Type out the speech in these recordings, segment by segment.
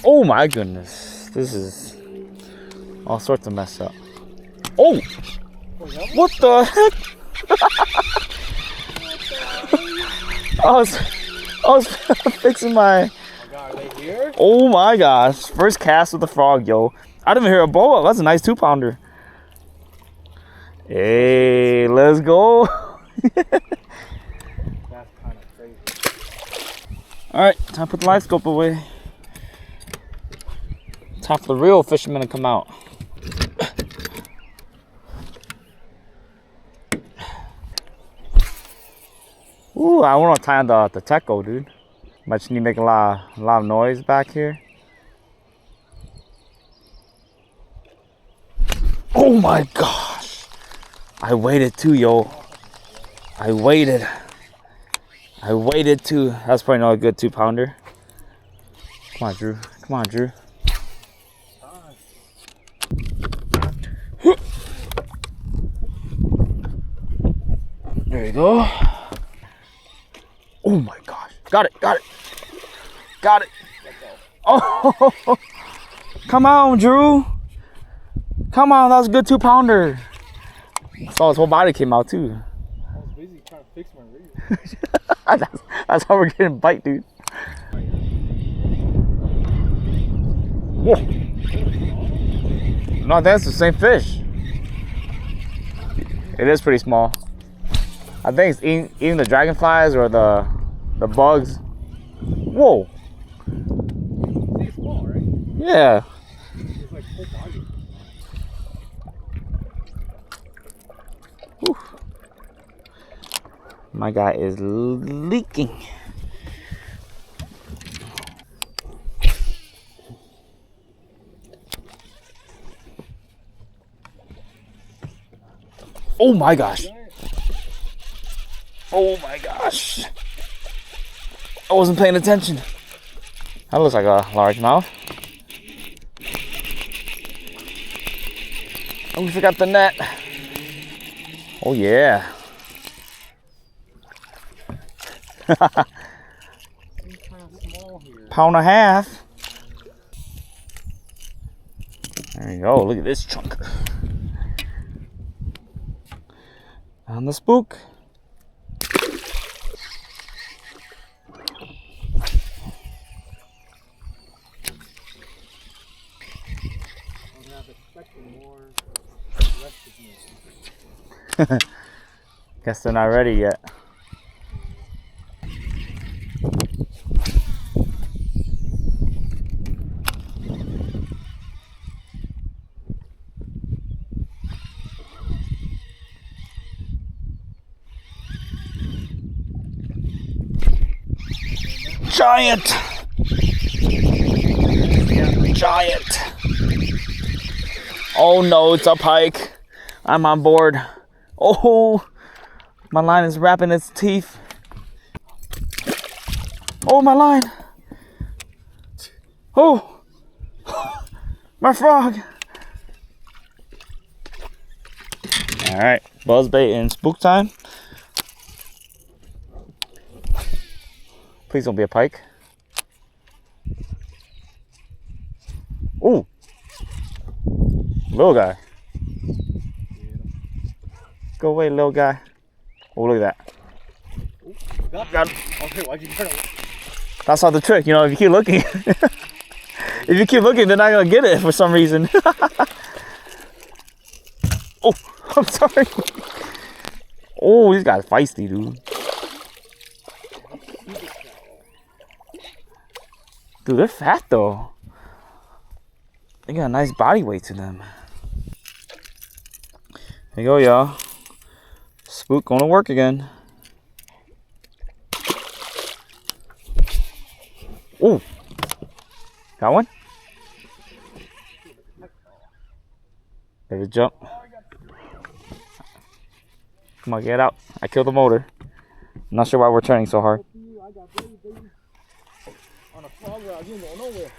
Oh my goodness. This is all sorts of messed up. Oh! What the heck? I was fixing my... Oh my gosh. First cast with the frog, yo. I didn't even hear a blow up. That's a nice 2-pounder. Hey, let's go. That's kind of crazy. Alright, time to put the live scope away. Time for the real fishermen to come out. Ooh, I want to tie on the techo, dude. Imagine you make a lot of noise back here. Oh my gosh. I waited too, yo. I waited too. That's probably not a good 2-pounder. Come on, Drew. Come on, Drew. There you go. Oh my gosh. Got it. Oh, come on, Drew. Come on, that was a good 2-pounder. Saw his whole body came out too. I was busy trying to fix my rig. that's how we're getting bite, dude. Whoa. No, that's the same fish. It is pretty small. I think it's eating the dragonflies or the bugs. Whoa. It's small, right? Yeah. It's like full body. Whew. My guy is leaking. Oh my gosh. Oh my gosh. I wasn't paying attention. That looks like a largemouth. Oh, we forgot the net. Oh yeah. Pound and a half. There you go. Look at this chunk. On the spook. Guess they're not ready yet. Giant! Giant! Oh no, it's a pike. I'm on board. Oh, my line is wrapping its teeth. Oh, my line. Oh, my frog. All right, buzzbait and spook time. Please don't be a pike. Ooh, little guy. Go away, little guy. Oh, look at that. Got him. Okay, why'd you turn it? That's not the trick, you know, if you keep looking. If you keep looking, they're not going to get it for some reason. Oh, I'm sorry. Oh, this guy's feisty, dude. Dude, they're fat, though. They got a nice body weight to them. There you go, y'all. Spook going to work again. Ooh. Got one? There's a jump. Come on, get out. I killed the motor. I'm not sure why we're turning so hard. On a frog rod, you don't know nowhere.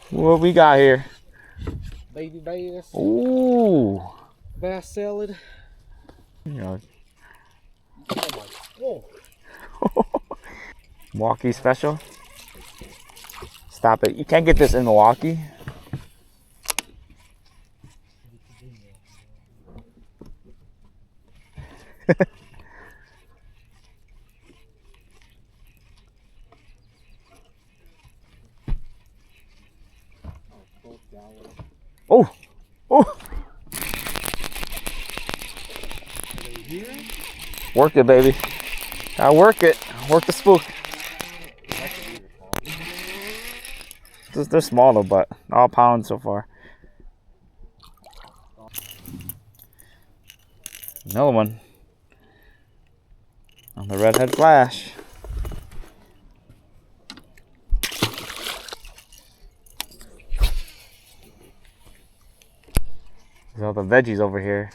What we got here? Baby bass. Ooh. Bass salad. You know. Oh my. Whoa. Walkie special. Stop it. You can't get this in Milwaukee. Oh, oh. Work it, baby. Gotta work it. Work the spook. They're small though, but all pounds so far. Another one on the redhead flash. There's all the veggies over here.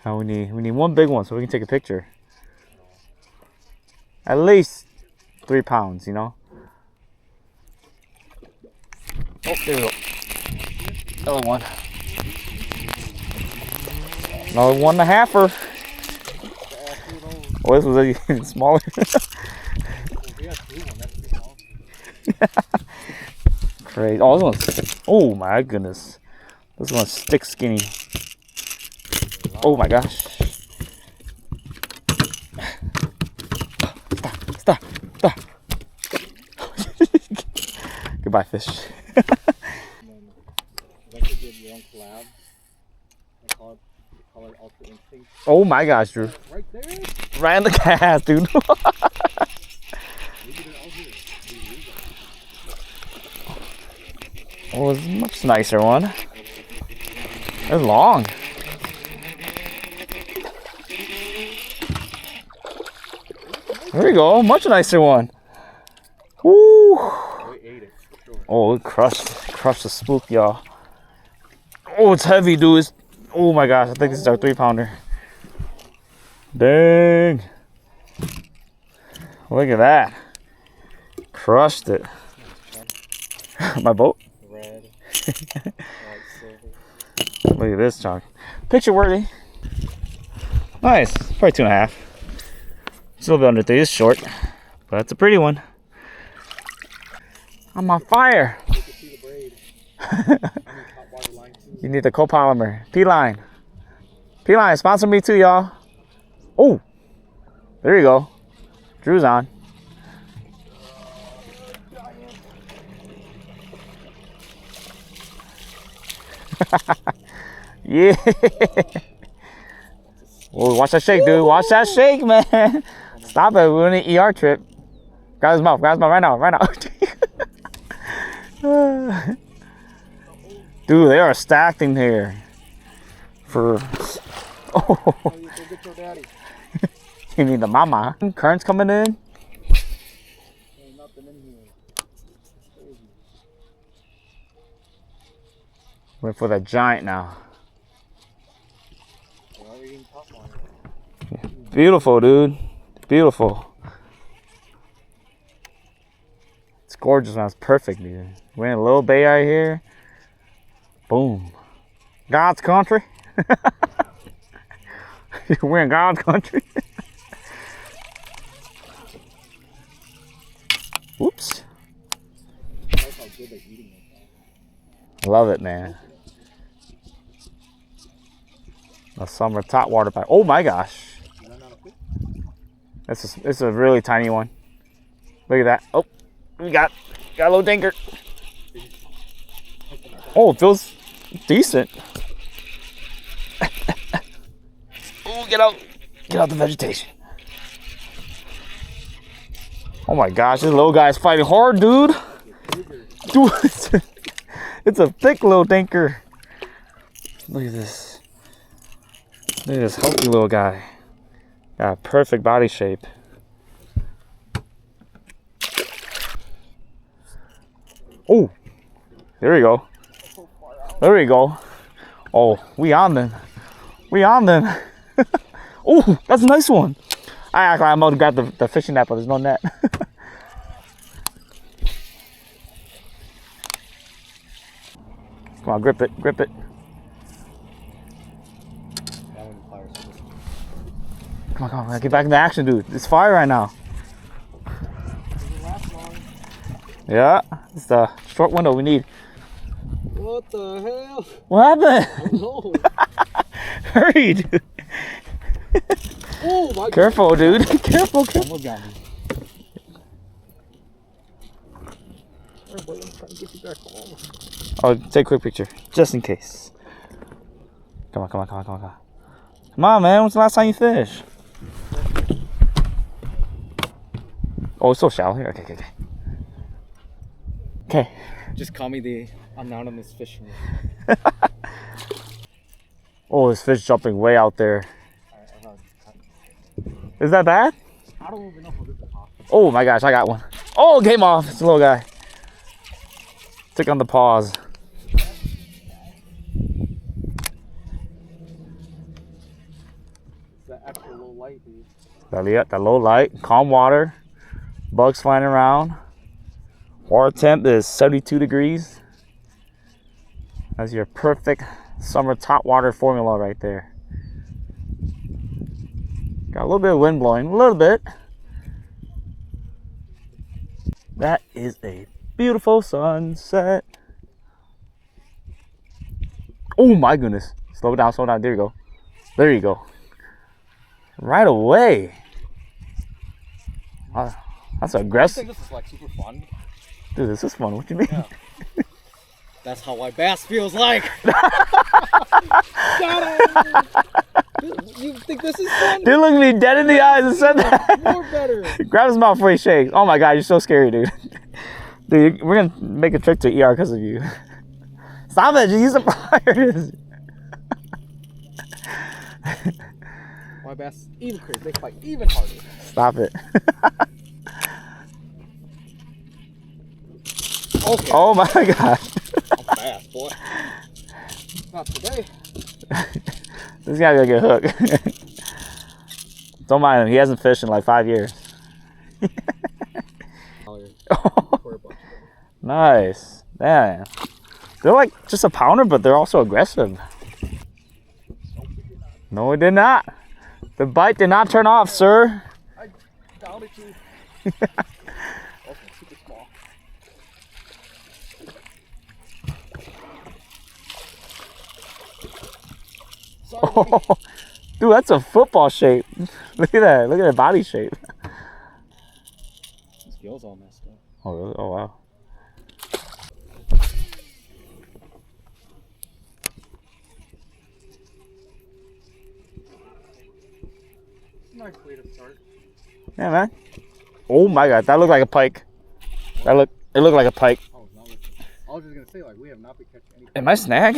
Now we need one big one so we can take a picture. At least 3 pounds, you know. Oh, there we go. Another one. Another 1.5-er. Oh, this was even smaller. Crazy. Oh, this one's, oh my goodness. This one's stick skinny. Oh my gosh. Stop. Goodbye, fish. Oh my gosh, Drew. Right there? Right in the cast, dude. Oh, it's a much nicer one. It's long. There you go, much nicer one. Woo! Oh, it crushed the spook, y'all. Oh, it's heavy, dude. It's, oh my gosh, I think this is our 3-pounder. Dang! Look at that. Crushed it. My boat. Red. Look at this chunk. Picture worthy. Nice. Probably 2.5. It's a little bit under 3. It's short, but it's a pretty one. I'm on fire. You need the copolymer. P-line. P-line, sponsor me too, y'all. Oh, there you go. Drew's on. Yeah. Oh, watch that shake, dude. Watch that shake, man. Stop it. We're on an ER trip. Grab his mouth. Grab his mouth right now. Right now. Dude, they are stacked in here. For. Oh. You need the mama. Current's coming in. Wait for that giant now. Beautiful, dude. Beautiful. It's gorgeous, man. It's perfect, dude. We're in a little bay right here. Boom. God's country. We're in God's country. Whoops. Love it, man. A summer top water pipe. Oh my gosh. It's a really tiny one. Look at that. Oh, we got a little dinker. Oh, it feels decent. Oh, get out the vegetation. Oh my gosh, this little guy's fighting hard, dude. Dude, it's a thick little dinker. Look at this. Look at this healthy little guy. Got a perfect body shape. Oh, there we go. There we go. Oh, we on then. We on then. Oh, that's a nice one. I'm about to grab the fishing net, but there's no net. Come on, grip it, grip it. Come on, come on. Get back into action, dude. It's fire right now. Yeah, it's the short window we need. What the hell? What happened? I don't know. Hurry, dude. Oh my Careful, dude. Careful, careful. Almost got me. Alright, boy, I'm trying to get you back home. Oh, take a quick picture, just in case. Come on, come on, come on, come on, come on. Come on, man. When's the last time you fished? Oh, it's so shallow here. Okay, okay, okay. Okay. Just call me the anonymous fisherman. Oh, this fish jumping way out there. Is that bad? I don't even know how this is possible. Oh my gosh, I got one. Oh, game off. It's a little guy. Stick on the paws. It's that extra low light, dude. That low light, calm water, bugs flying around. Water temp is 72 degrees. That's your perfect summer top water formula right there. Got a little bit of wind blowing, a little bit. That is a beautiful sunset. Oh my goodness. Slow down, slow down. There you go. There you go. Right away. Wow, that's I aggressive. think this is like super fun. Dude, this is fun. What do you mean? Yeah. That's how white bass feels like. Got it. You think this is fun? Dude looked me dead in the eyes and said that. More better. Grab his mouth before he shakes. Oh my god, you're so scary, dude. Dude, we're gonna make a trip to ER because of you. Stop it, use the pliers. White bass even crazy. They fight even harder. Stop it. Okay. Oh my god. I'm fast, boy. Not today. This guy's gonna get hooked. Don't mind him, he hasn't fished in like 5 years. Nice. Man. They're like just a pounder, but they're also aggressive. No, it did not. The bite did not turn off, sir. I doubted you. Also super small. Sorry, Oh, dude, that's a football shape. Look at that. Look at that body shape. This gill's all messed up. Oh, really? Oh, wow. Nice way to start. Yeah, man. Oh my god, that looked like a pike. It looked like a pike. Oh, it's not looking. I was just gonna say, like, we have not been catching anything. Am I snag?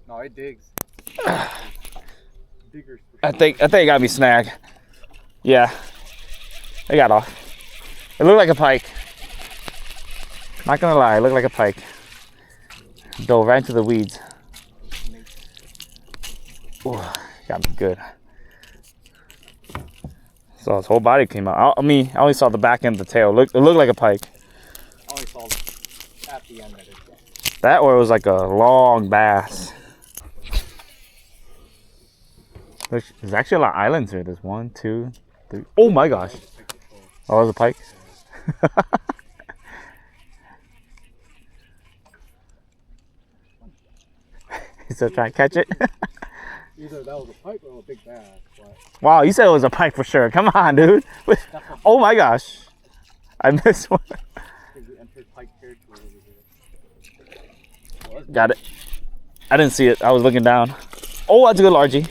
No, it digs. Diggers. I think it got me snag. Yeah. I got off. It looked like a pike. Not gonna lie, it looked like a pike. Dove right into the weeds. Ooh, got me good. So his whole body came out. I mean, I only saw the back end of the tail. It looked like a pike. I only saw at the end of it. That or it was like a long bass. There's actually a lot of islands here. There's 1, 2, 3. Oh my gosh. Oh, there's a pike. He's still trying to catch it. Either that was a pike or a big bass. But Wow, you said it was a pike for sure. Come on, dude. Oh my gosh. I missed one. I think we entered pike territory over here. Got it. I didn't see it. I was looking down. Oh, that's a good largie.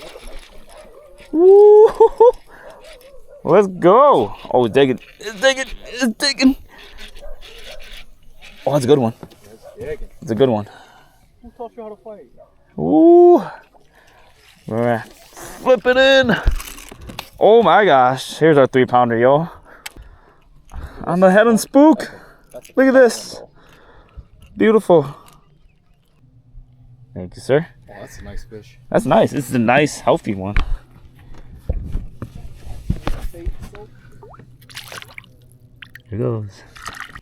Woo! Let's go. Oh, it's digging. It's digging. It's digging. Oh, that's a good one. It's a good one. Who taught you how to fight? Ooh. We're gonna flip it in. Oh my gosh. Here's our 3-pounder, yo. On the head and spook. Look at this. Beautiful. Thank you, sir. Oh, that's a nice fish. That's nice. This is a nice, healthy one. Here goes.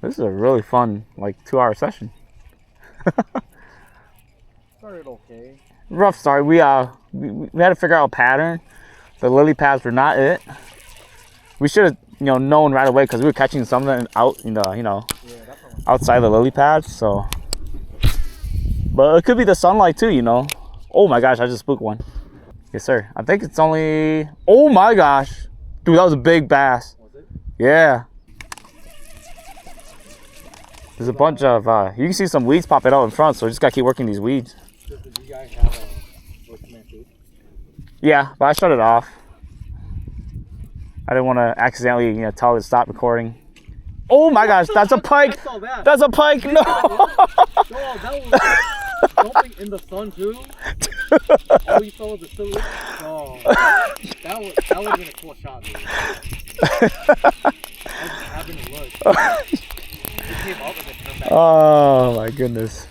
This is a really fun, like, 2-hour session. Started okay. Rough start. We had to figure out a pattern. The lily pads were not it. We should have, known right away because we were catching something out in the, outside the lily pads. So, but it could be the sunlight too, Oh my gosh, I just spooked one. Yes, sir. I think it's only. Oh my gosh, dude, that was a big bass. Was it? Yeah. There's a bunch of. You can see some weeds popping out in front, so we just gotta keep working these weeds. Did you guys have a voice command too? Yeah, but I shut it off. I didn't want to accidentally, tell it to stop recording. Oh my gosh, that's a pike! I saw that. That's a pike! No! No, that was something in the sun too. All you saw was the silhouette. Oh, that would have been a cool shot, dude. I was just having to look. It came up and then turned back. Oh my goodness.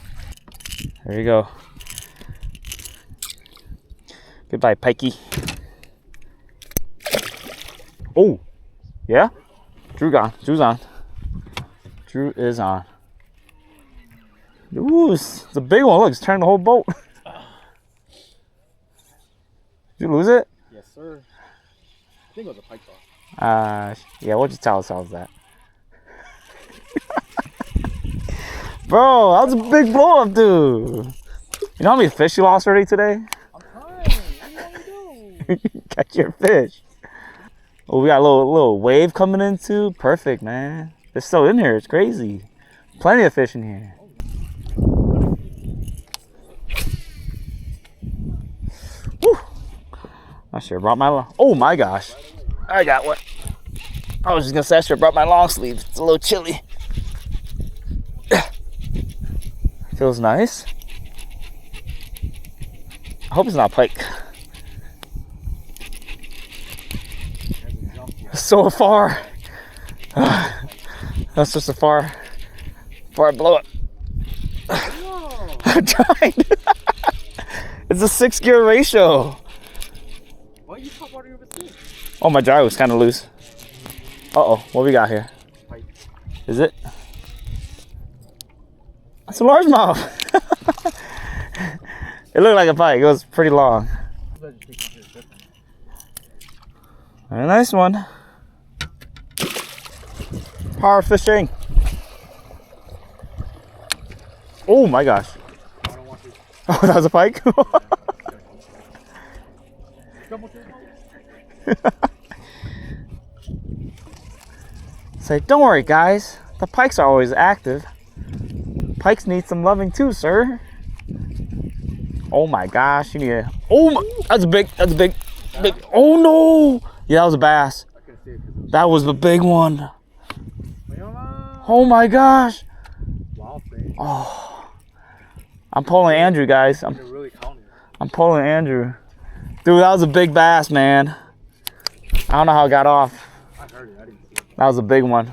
There you go. Goodbye, pikey. Oh, yeah? Drew gone. Drew's on. Drew is on. Ooh, it's a big one. Look, it's turning the whole boat. Did you lose it? Yes, sir. I think it was a pike saw. Yeah, we'll just tell ourselves that. Bro, that was a big blow up, dude. You know how many fish you lost already today? I'm trying. What do you want me to do? Catch your fish. Oh, we got a little wave coming in too. Perfect, man. They're still in here. It's crazy. Plenty of fish in here. Woo. I sure brought my. Oh my gosh. I got one. I was just gonna say I sure brought my long sleeve. It's a little chilly. Feels nice. I hope it's not pike. So far. That's just a far blow up. I'm trying. It's a 6-gear ratio. Why are you top water over there? Oh, my jar was kind of loose. Uh-oh, what we got here? Pike. Is it? That's a largemouth. It looked like a pike. It was pretty long. Very nice one. Power fishing. Oh my gosh. I don't want to. Oh, that was a pike? Say, don't worry guys. The pikes are always active. Pikes need some loving too, sir. Oh my gosh, you need a. Oh my, that's big. That's big. Big. Oh no. Yeah, that was a bass. That was the big one. Oh my gosh. Oh. I'm pulling Andrew, guys. I'm pulling Andrew. Dude, that was a big bass, man. I don't know how it got off. That was a big one.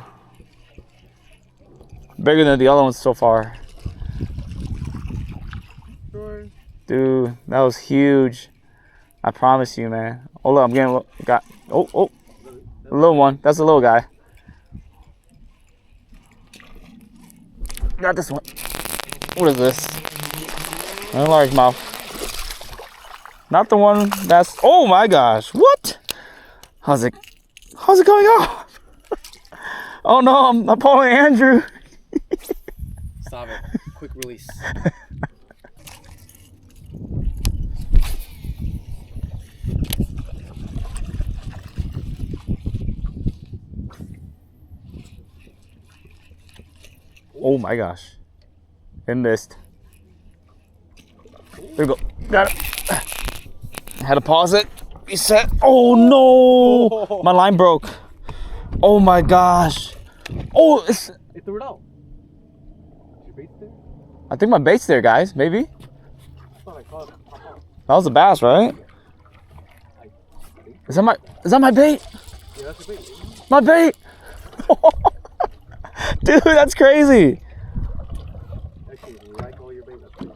Bigger than the other ones so far. Dude, that was huge. I promise you, man. Oh look, I'm getting a little one. That's a little guy. Got this one. What is this? A largemouth. Not the one that's. Oh my gosh! What? How's it going off? Oh no! I'm pulling Andrew. Stop it! Quick release. Oh my gosh. It missed. There we go. Got it. I had to pause it. Reset. Oh no! My line broke. Oh my gosh. Oh, It threw it out. Is your bait there? I think my bait's there, guys. Maybe. I thought I caught it. That was a bass, right? Is that my bait? Yeah, that's your bait. My bait! Dude, that's crazy. Actually, like all your bait. That's crazy.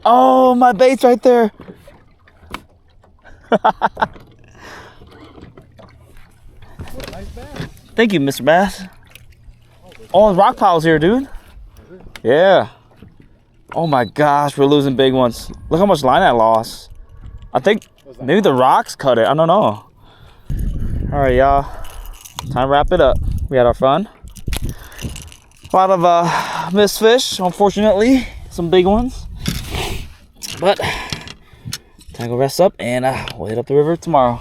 Oh, my bait's right there. What a nice bass. Thank you, Mr. Bass. Oh, rock piles here, dude. Yeah. Oh my gosh, we're losing big ones. Look how much line I lost. I think Maybe the rocks cut it. I don't know. All right, y'all. Time to wrap it up. We had our fun. A lot of missed fish, unfortunately. Some big ones. But time to go rest up and we'll hit up the river tomorrow.